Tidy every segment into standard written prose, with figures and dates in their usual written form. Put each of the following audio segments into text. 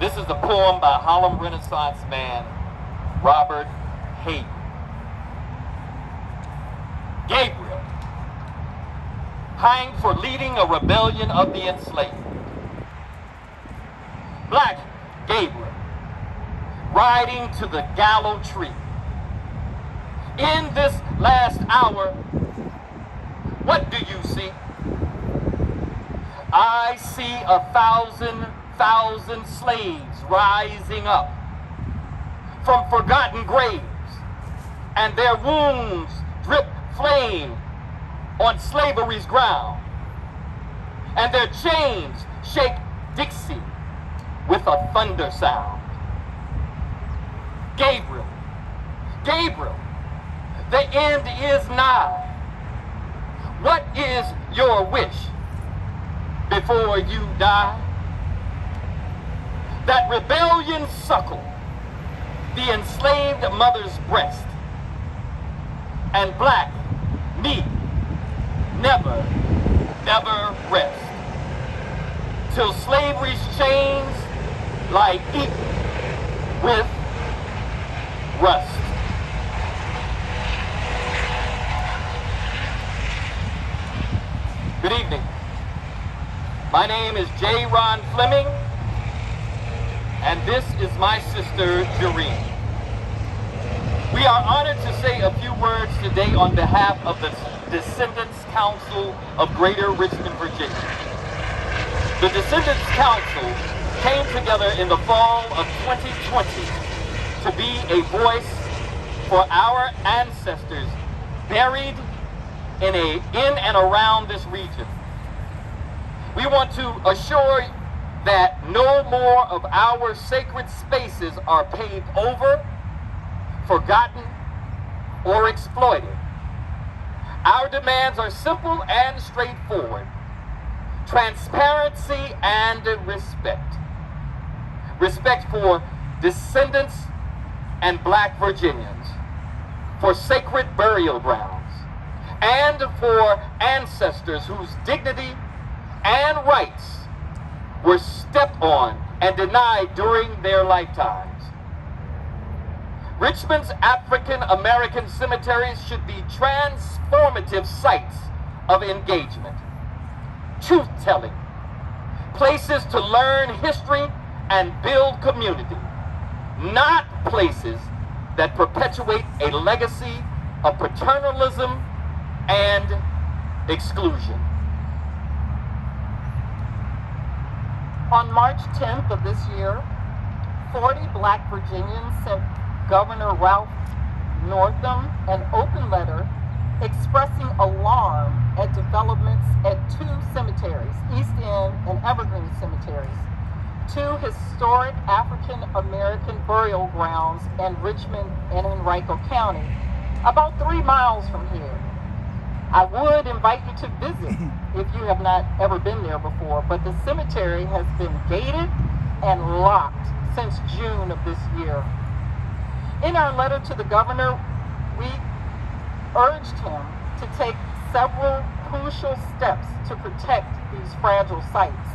This is a poem by Harlem Renaissance man Robert Hayden. Gabriel, hanged for leading a rebellion of the enslaved. Black Gabriel, riding to the gallow tree. In this last hour, what do you see? I see 1,000 slaves rising up from forgotten graves, and their wounds drip flame on slavery's ground, and their chains shake Dixie with a thunder sound. Gabriel, Gabriel, the end is nigh. What is your wish before you die? That rebellion suckle the enslaved mother's breast, and black me never, never rest, till slavery's chains lie eaten with rust. Good evening. My name is J. Ron Fleming, and this is my sister, Jareen. We are honored to say a few words today on behalf of the Descendants Council of Greater Richmond, Virginia. The Descendants Council came together in the fall of 2020 to be a voice for our ancestors buried in and around this region. We want to assure that no more of our sacred spaces are paved over, forgotten, or exploited. Our demands are simple and straightforward: transparency and respect. Respect for descendants and black Virginians, for sacred burial grounds, and for ancestors whose dignity and rights were stepped on and denied during their lifetimes. Richmond's African American cemeteries should be transformative sites of engagement, truth-telling, places to learn history and build community, not places that perpetuate a legacy of paternalism and exclusion. On March 10th of this year, 40 black Virginians sent Governor Ralph Northam an open letter expressing alarm at developments at two cemeteries, East End and Evergreen cemeteries, two historic African American burial grounds in Richmond and Henrico County, about 3 miles from here. I would invite you to visit if you have not ever been there before, but the cemetery has been gated and locked since June of this year. In our letter to the governor, we urged him to take several crucial steps to protect these fragile sites,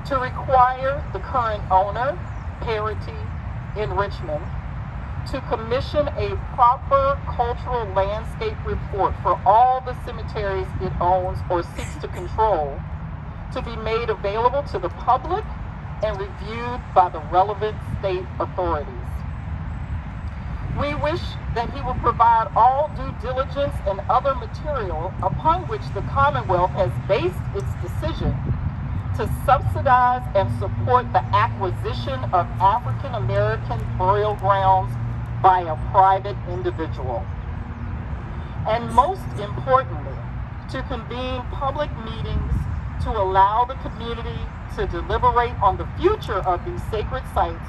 to require the current owner, Parity in Richmond, to commission a proper cultural landscape report for all the cemeteries it owns or seeks to control, to be made available to the public and reviewed by the relevant state authorities. We wish that he would provide all due diligence and other material upon which the Commonwealth has based its decision to subsidize and support the acquisition of African American burial grounds by a private individual. And most importantly, to convene public meetings to allow the community to deliberate on the future of these sacred sites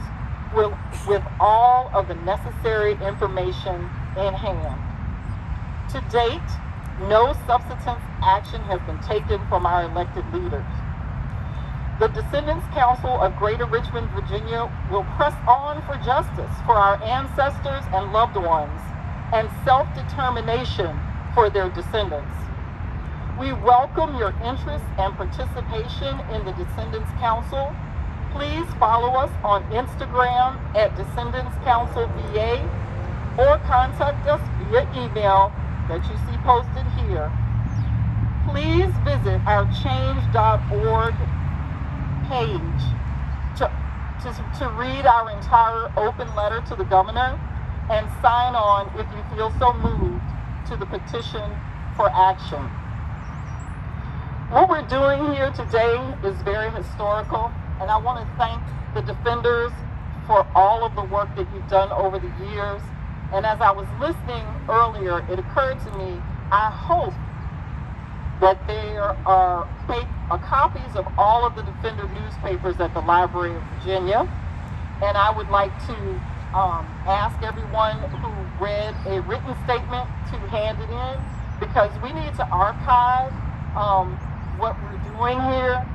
with all of the necessary information in hand. To date, no substantive action has been taken from our elected leaders. The Descendants Council of Greater Richmond, Virginia will press on for justice for our ancestors and loved ones and self-determination for their descendants. We welcome your interest and participation in the Descendants Council Please follow us on Instagram at Descendants Council VA or contact us via email that you see posted here. Please visit our change.org page to read our entire open letter to the governor and sign on if you feel so moved to the petition for action. What we're doing here today is very historical, and I want to thank the defenders for all of the work that you've done over the years. And as I was listening earlier, it occurred to me, I hope that there are copies of all of the Defender newspapers at the Library of Virginia. And I would like to ask everyone who read a written statement to hand it in, because we need to archive what we're doing here.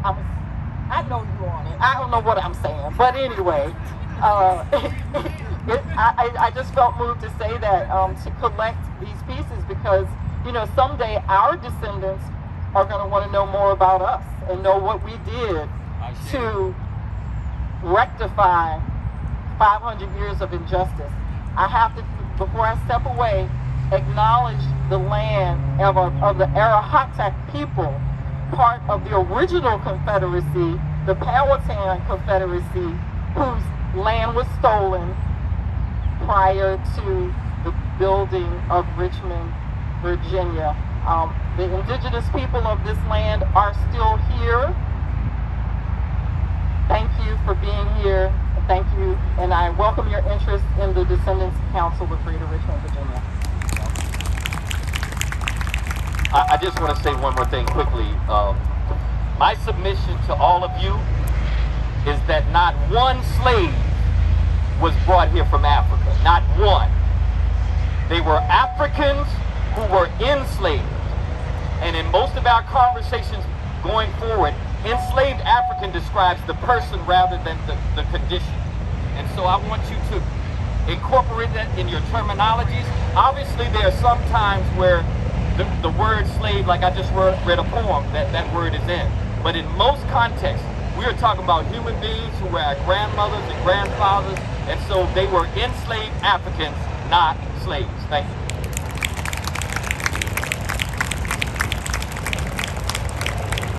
I know you're on it. I don't know what I'm saying, but anyway, I just felt moved to say that, to collect these pieces, because, you know, someday our descendants are going to want to know more about us and know what we did to rectify 500 years of injustice. I have to, before I step away, acknowledge the land of the Arahatak people, part of the original Confederacy, the Powhatan Confederacy, whose land was stolen prior to the building of Richmond, Virginia. The indigenous people of this land are still here. Thank you for being here. Thank you, and I welcome your interest in the Descendants Council of Greater Richmond, Virginia. I just want to say one more thing quickly. My submission to all of you is that not one slave was brought here from Africa. Not one. They were Africans who were enslaved. And in most of our conversations going forward, enslaved African describes the person rather than the condition. And so I want you to incorporate that in your terminologies. Obviously, there are some times where the word slave, like I just read a poem, that word is in. But in most contexts, we are talking about human beings who were our grandmothers and grandfathers, and so they were enslaved Africans, not slaves. Thank you.